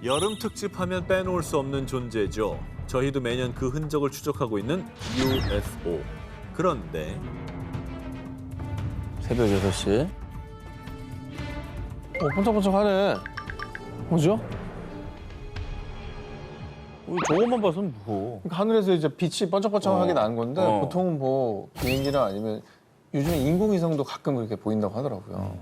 여름 특집하면 빼놓을 수 없는 존재죠. 저희도 매년 그 흔적을 추적하고 있는 UFO. 그런데 새벽 6시. 번쩍번쩍하네. 뭐죠? 저것만 봐서는 뭐. 그러니까 하늘에서 이제 빛이 번쩍번쩍하게 나는 건데 보통은 뭐 비행기나 아니면 요즘에 인공위성도 가끔 그렇게 보인다고 하더라고요.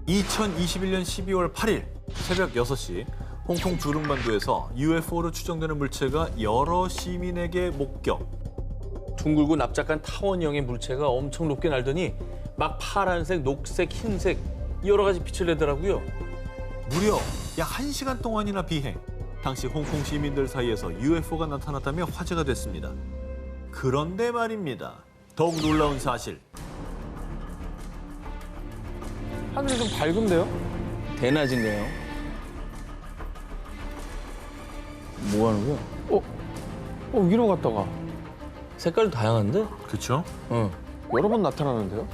2021년 12월 8일 새벽 6시 홍콩 주릉반도에서 UFO로 추정되는 물체가 여러 시민에게 목격. 둥글고 납작한 타원형의 물체가 엄청 높게 날더니 막 파란색, 녹색, 흰색 여러 가지 빛을 내더라고요. 무려 약 1시간 동안이나 비행. 당시 홍콩 시민들 사이에서 UFO가 나타났다며 화제가 됐습니다. 그런데 말입니다. 더욱 놀라운 사실. 하늘이 좀 밝은데요? 대낮인데요. 뭐 하는 거야? 위로 갔다가 색깔도 다양한데? 그렇죠? 여러 번 나타나는데요?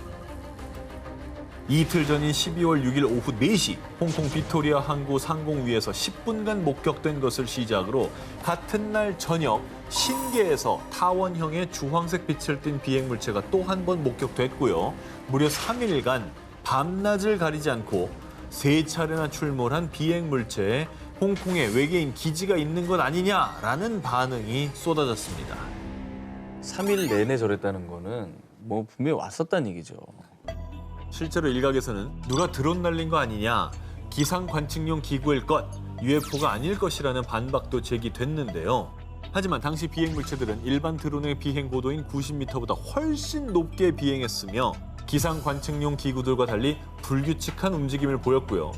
이틀 전인 12월 6일 오후 4시 홍콩 비토리아 항구 상공 위에서 10분간 목격된 것을 시작으로 같은 날 저녁 신계에서 타원형의 주황색 빛을 띤 비행물체가 또 한 번 목격됐고요. 무려 3일간 밤낮을 가리지 않고 3차례나 출몰한 비행물체에 홍콩에 외계인 기지가 있는 것 아니냐라는 반응이 쏟아졌습니다. 3일 내내 저랬다는 거는 뭐 분명히 왔었다는 얘기죠. 실제로 일각에서는 누가 드론 날린 거 아니냐, 기상 관측용 기구일 것, UFO가 아닐 것이라는 반박도 제기됐는데요. 하지만 당시 비행 물체들은 일반 드론의 비행 고도인 90m보다 훨씬 높게 비행했으며 기상 관측용 기구들과 달리 불규칙한 움직임을 보였고요.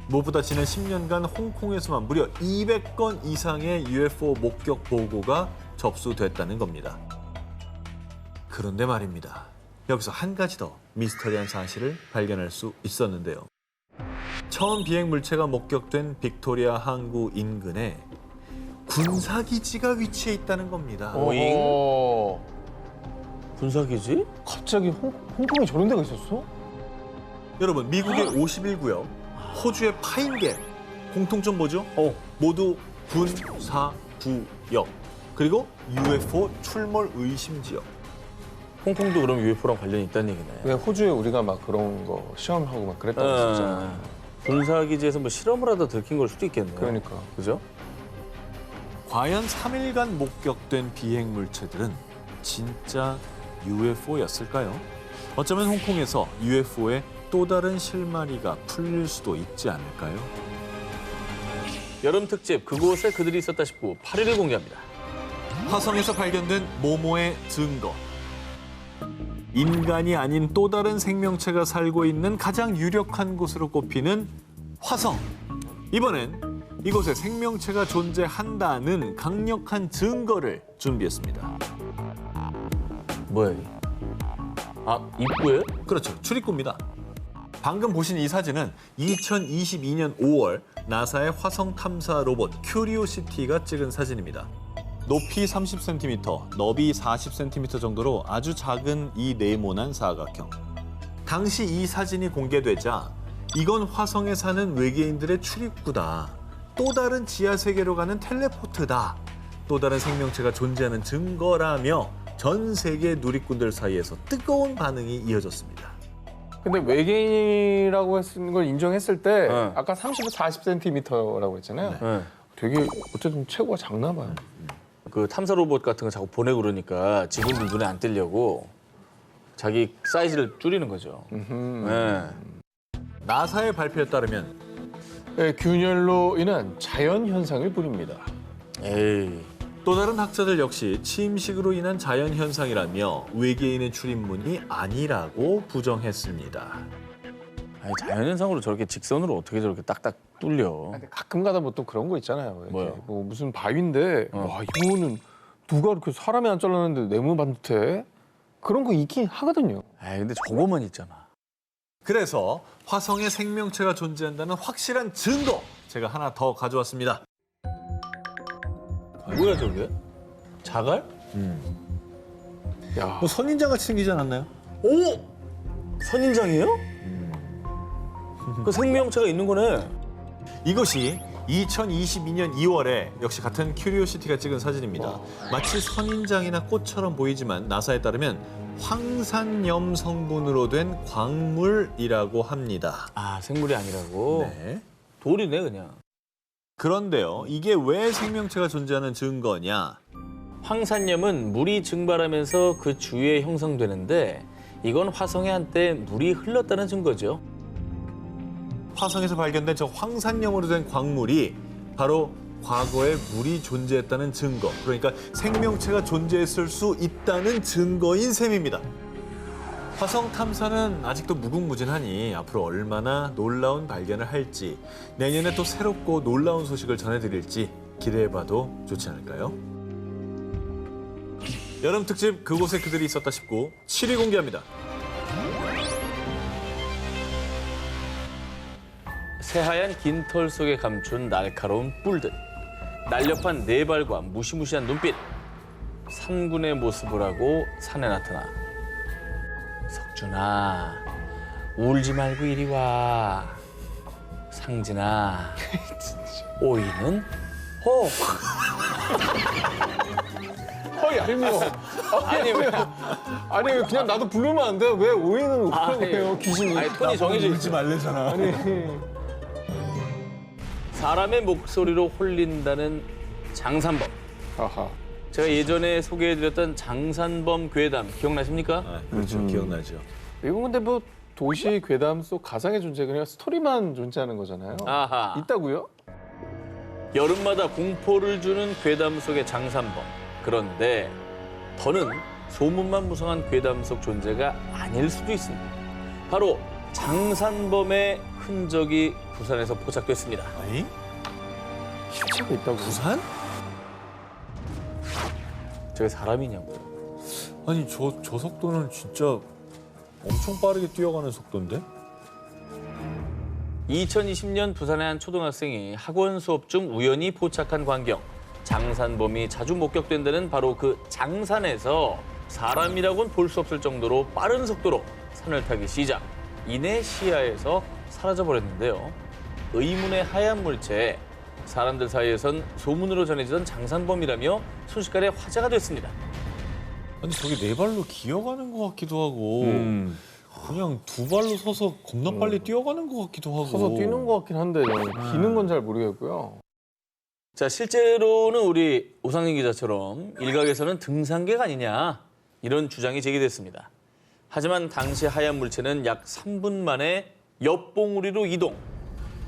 무엇보다 지난 10년간 홍콩에서만 무려 200건 이상의 UFO 목격 보고가 접수됐다는 겁니다. 그런데 말입니다. 여기서 한 가지 더 미스터리한 사실을 발견할 수 있었는데요. 처음 비행 물체가 목격된 빅토리아 항구 인근에 군사기지가 위치해 있다는 겁니다. 오잉? 군사기지? 갑자기 홍콩에 저런 데가 있었어? 여러분, 미국의 51구역, 호주의 파인겟, 공통점 뭐죠? 모두 군사구역, 그리고 UFO 출몰 의심 지역. 홍콩도 그럼 UFO랑 관련이 있다는 얘기네. 왜 호주에 우리가 막 그런 거 시험하고 막 그랬다고 했었잖아. 군사기지에서 뭐 실험을 하다 들킨 걸 수도 있겠네요. 그러니까. 그죠? 과연 3일간 목격된 비행 물체들은 진짜 UFO였을까요? 어쩌면 홍콩에서 UFO의 또 다른 실마리가 풀릴 수도 있지 않을까요? 여름 특집 그곳에 그들이 있었다 싶고 8일을 공개합니다. 화성에서 발견된 모모의 증거. 인간이 아닌 또 다른 생명체가 살고 있는 가장 유력한 곳으로 꼽히는 화성. 이번엔 이곳에 생명체가 존재한다는 강력한 증거를 준비했습니다. 뭐야 이게? 입구에? 그렇죠. 출입구입니다. 방금 보신 이 사진은 2022년 5월 나사의 화성 탐사 로봇 큐리오시티가 찍은 사진입니다. 높이 30cm, 너비 40cm 정도로 아주 작은 이 네모난 사각형. 당시 이 사진이 공개되자 이건 화성에 사는 외계인들의 출입구다. 또 다른 지하 세계로 가는 텔레포트다. 또 다른 생명체가 존재하는 증거라며 전 세계 누리꾼들 사이에서 뜨거운 반응이 이어졌습니다. 근데 외계인이라고 했는 걸 인정했을 때 네. 아까 30에서 40cm라고 했잖아요. 네. 되게 어쨌든 체구가 작나 봐요. 그 탐사 로봇 같은 거 자꾸 보내고 그러니까 직원들 눈에 안 띄려고 자기 사이즈를 줄이는 거죠. 네. 나사의 발표에 따르면 네, 균열로 인한 자연 현상을 부릅니다. 에이. 또 다른 학자들 역시 침식으로 인한 자연 현상이라며 외계인의 출입문이 아니라고 부정했습니다. 아니, 자연현상으로 저렇게 직선으로 어떻게 저렇게 딱딱 뚫려. 근데 가끔 가다 뭐 또 그런 거 있잖아요. 이렇게 뭐요? 뭐 무슨 바위인데 와 이거는 누가 이렇게 사람이 안 잘랐는데 네모 반듯해? 그런 거 있긴 하거든요. 에이, 근데 저거만 있잖아. 그래서 화성에 생명체가 존재한다는 확실한 증거 제가 하나 더 가져왔습니다. 뭐야 저게? 자갈? 야, 뭐 선인장같이 생기지 않았나요? 오! 선인장이에요? 그 생명체가 있는 거네. 이것이 2022년 2월에 역시 같은 큐리오시티가 찍은 사진입니다. 마치 선인장이나 꽃처럼 보이지만 나사에 따르면 황산염 성분으로 된 광물이라고 합니다. 아, 생물이 아니라고? 네. 돌이네, 그냥. 그런데요, 이게 왜 생명체가 존재하는 증거냐? 황산염은 물이 증발하면서 그 주위에 형성되는데 이건 화성에 한때 물이 흘렀다는 증거죠. 화성에서 발견된 저 황산염으로 된 광물이 바로 과거에 물이 존재했다는 증거, 그러니까 생명체가 존재했을 수 있다는 증거인 셈입니다. 화성 탐사는 아직도 무궁무진하니 앞으로 얼마나 놀라운 발견을 할지, 내년에 또 새롭고 놀라운 소식을 전해드릴지 기대해봐도 좋지 않을까요? 여름 특집 그곳에 그들이 있었다 싶고 7위 공개합니다. 새하얀 긴 털 속에 감춘 날카로운 뿔들, 날렵한 네 발과 무시무시한 눈빛, 산군의 모습을 하고 산에 나타나. 석준아, 울지 말고 이리 와. 상진아, 오이는 호. 얄미워. 아니 왜? 아니 그냥 나도 부르면 안 돼요? 왜 오이는 아니, 오해요 귀신이? 아니 톤이 정해져 울지 있지. 말래잖아. 아니 사람의 목소리로 홀린다는 장산범. 아하. 제가 예전에 소개해드렸던 장산범 괴담 기억나십니까? 아, 그렇죠. 기억나죠. 이건 근데 뭐 도시 괴담 속 가상의 존재가 아니라 스토리만 존재하는 거잖아요. 아하. 있다고요? 여름마다 공포를 주는 괴담 속의 장산범. 그런데 더는 소문만 무성한 괴담 속 존재가 아닐 수도 있습니다. 바로 장산범의 흔적이 부산에서 포착됐습니다. 아니? 실체가 있다고. 부산? 저게 사람이냐고요. 아니 저 속도는 진짜 엄청 빠르게 뛰어가는 속도인데? 2020년 부산의 한 초등학생이 학원 수업 중 우연히 포착한 광경. 장산범이 자주 목격된다는 바로 그 장산에서 사람이라고는 볼 수 없을 정도로 빠른 속도로 산을 타기 시작. 이내 시야에서 사라져버렸는데요. 의문의 하얀 물체에 사람들 사이에선 소문으로 전해지던 장산범이라며 순식간에 화제가 됐습니다. 아니 저게 네 발로 기어가는 것 같기도 하고 그냥 두 발로 서서 겁나 빨리 뛰어가는 것 같기도 하고 서서 뛰는 것 같긴 한데 기는 건 잘 모르겠고요. 자, 실제로는 우리 오상진 기자처럼 일각에서는 등산객 아니냐 이런 주장이 제기됐습니다. 하지만 당시 하얀 물체는 약 3분 만에 옆봉우리로 이동.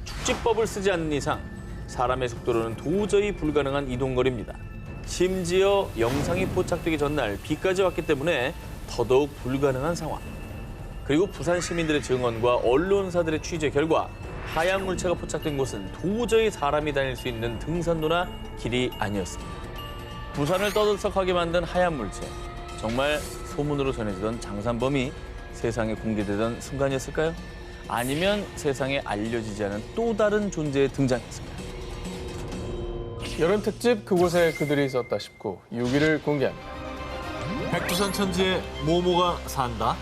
축지법을 쓰지 않는 이상 사람의 속도로는 도저히 불가능한 이동거리입니다. 심지어 영상이 포착되기 전날 비까지 왔기 때문에 더더욱 불가능한 상황. 그리고 부산 시민들의 증언과 언론사들의 취재 결과 하얀 물체가 포착된 곳은 도저히 사람이 다닐 수 있는 등산로나 길이 아니었습니다. 부산을 떠들썩하게 만든 하얀 물체. 정말 소문으로 전해지던 장산범이 세상에 공개되던 순간이었을까요? 아니면 세상에 알려지지 않은 또 다른 존재의 등장이었을까요? 여름 특집 그곳에 그들이 있었다 싶고 6위를 공개합니다. 백두산 천지에 모모가 산다.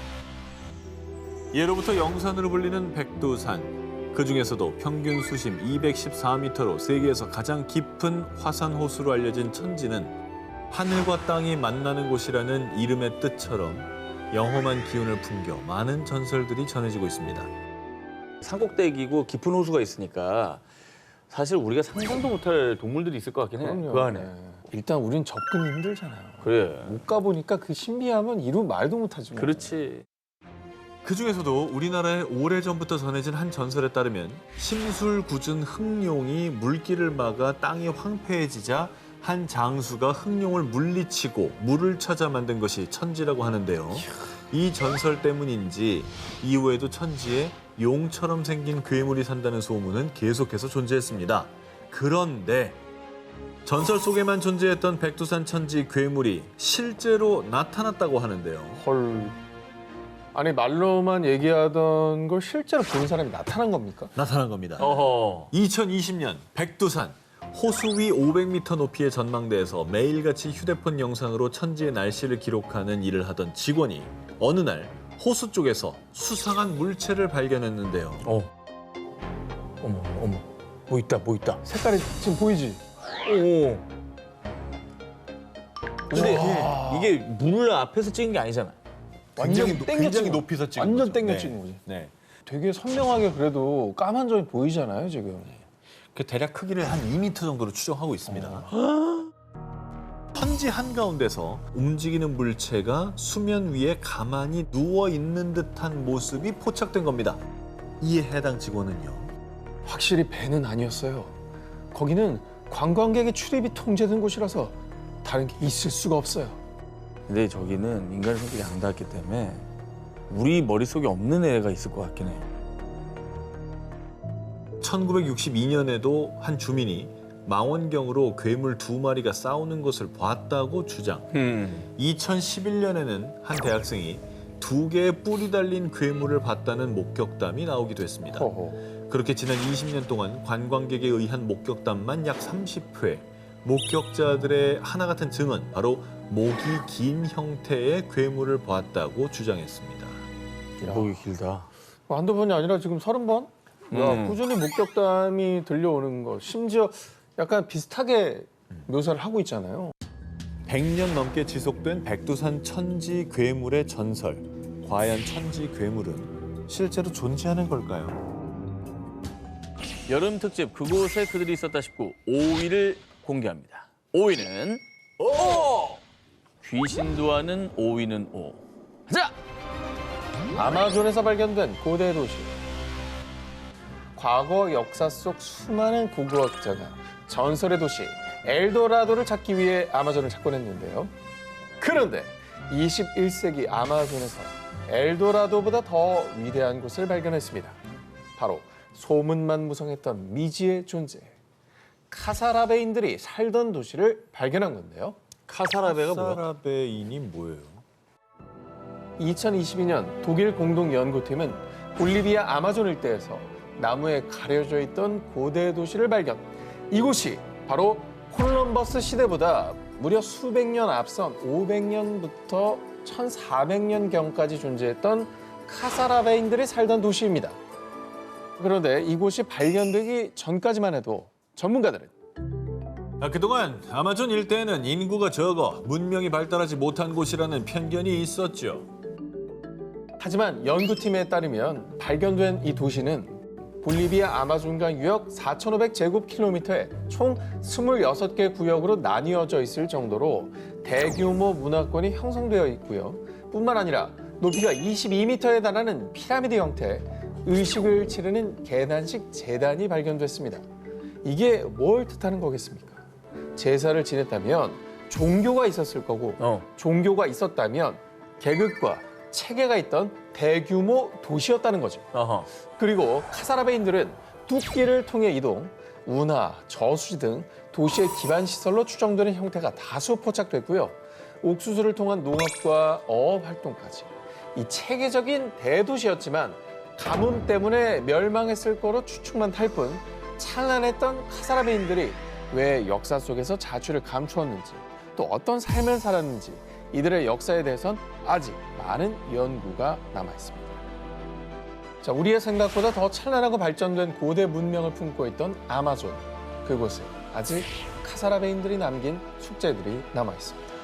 예로부터 영산으로 불리는 백두산. 그중에서도 평균 수심 214m로 세계에서 가장 깊은 화산 호수로 알려진 천지는 하늘과 땅이 만나는 곳이라는 이름의 뜻처럼 영험한 기운을 풍겨 많은 전설들이 전해지고 있습니다. 산꼭대기고 깊은 호수가 있으니까 사실 우리가 상상도 못할 동물들이 있을 것 같긴 해. 그 안에. 네. 일단 우린 접근이 힘들잖아요. 그래. 못 가보니까 그 신비함은 이루 말도 못하지. 뭐. 그렇지. 그중에서도 우리나라에 오래전부터 전해진 한 전설에 따르면 심술궂은 흑룡이 물길을 막아 땅이 황폐해지자 한 장수가 흑룡을 물리치고 물을 찾아 만든 것이 천지라고 하는데요. 이 전설 때문인지 이후에도 천지에 용처럼 생긴 괴물이 산다는 소문은 계속해서 존재했습니다. 그런데 전설 속에만 존재했던 백두산 천지 괴물이 실제로 나타났다고 하는데요. 헐. 아니 말로만 얘기하던 걸 실제로 본 사람이 나타난 겁니까? 나타난 겁니다. 어허. 2020년 백두산 호수 위 500m 높이의 전망대에서 매일같이 휴대폰 영상으로 천지의 날씨를 기록하는 일을 하던 직원이 어느 날 호수 쪽에서 수상한 물체를 발견했는데요. 어머, 어머. 뭐 있다. 색깔이 지금 보이지? 오. 근데 이게 문을 앞에서 찍은 게 아니잖아. 완전 굉장히 높이서 찍은 완전 거죠. 땡겨 네. 찍은 거지. 네. 되게 선명하게 그래도 까만 점이 보이잖아요, 지금. 그 대략 크기를 한 2m 정도로 추정하고 있습니다. 천지 한가운데서 움직이는 물체가 수면 위에 가만히 누워 있는 듯한 모습이 포착된 겁니다. 이에 해당 직원은요. 확실히 배는 아니었어요. 거기는 관광객의 출입이 통제된 곳이라서 다른 게 있을 수가 없어요. 근데 저기는 인간의 성격이 안 닿았기 때문에 우리 머릿속에 없는 애가 있을 것 같긴 해. 1962년에도 한 주민이 망원경으로 괴물 2마리가 싸우는 것을 봤다고 주장. 2011년에는 한 대학생이 2개의 뿔이 달린 괴물을 봤다는 목격담이 나오기도 했습니다. 허허. 그렇게 지난 20년 동안 관광객에 의한 목격담만 약 30회. 목격자들의 하나 같은 증언, 바로 목이 긴 형태의 괴물을 보았다고 주장했습니다. 목이 길다. 한두 번이 아니라 지금 30번? 야, 꾸준히 목격담이 들려오는 거. 심지어 약간 비슷하게 묘사를 하고 있잖아요. 100년 넘게 지속된 백두산 천지 괴물의 전설. 과연 천지 괴물은 실제로 존재하는 걸까요? 여름 특집 그곳에 그들이 있었다 싶고 5위를 공개합니다. 5위는 오! 귀신도 아는 5위는 오. 자! 아마존에서 발견된 고대 도시. 과거 역사 속 수많은 고고학자가 전설의 도시 엘도라도를 찾기 위해 아마존을 찾곤 했는데요. 그런데 21세기 아마존에서 엘도라도보다 더 위대한 곳을 발견했습니다. 바로 소문만 무성했던 미지의 존재. 카사라베인들이 살던 도시를 발견한 건데요. 카사라베가 뭐야? 카사라베인이 뭐예요? 2022년 독일 공동연구팀은 볼리비아 아마존 일대에서 나무에 가려져 있던 고대 도시를 발견. 이곳이 바로 콜럼버스 시대보다 무려 수백 년 앞선 500년부터 1400년경까지 존재했던 카사라베인들이 살던 도시입니다. 그런데 이곳이 발견되기 전까지만 해도 전문가들은 그동안 아마존 일대에는 인구가 적어 문명이 발달하지 못한 곳이라는 편견이 있었죠. 하지만 연구팀에 따르면 발견된 이 도시는 볼리비아 아마존강 유역 4,500제곱킬로미터에 총 26개 구역으로 나뉘어져 있을 정도로 대규모 문화권이 형성되어 있고요. 뿐만 아니라 높이가 22m에 달하는 피라미드 형태, 의식을 치르는 계단식 제단이 발견됐습니다. 이게 뭘 뜻하는 거겠습니까? 제사를 지냈다면 종교가 있었을 거고 종교가 있었다면 계급과 체계가 있던 대규모 도시였다는 거죠. 어허. 그리고 카사라베인들은 뚝길을 통해 이동, 운하, 저수지 등 도시의 기반 시설로 추정되는 형태가 다수 포착됐고요. 옥수수를 통한 농업과 어업 활동까지. 이 체계적인 대도시였지만 가뭄 때문에 멸망했을 거로 추측만 할 뿐 찬란했던 카사라베인들이 왜 역사 속에서 자취를 감추었는지 또 어떤 삶을 살았는지 이들의 역사에 대해선 아직 많은 연구가 남아 있습니다. 자, 우리의 생각보다 더 찬란하고 발전된 고대 문명을 품고 있던 아마존. 그곳에 아직 카사라베인들이 남긴 숙제들이 남아 있습니다.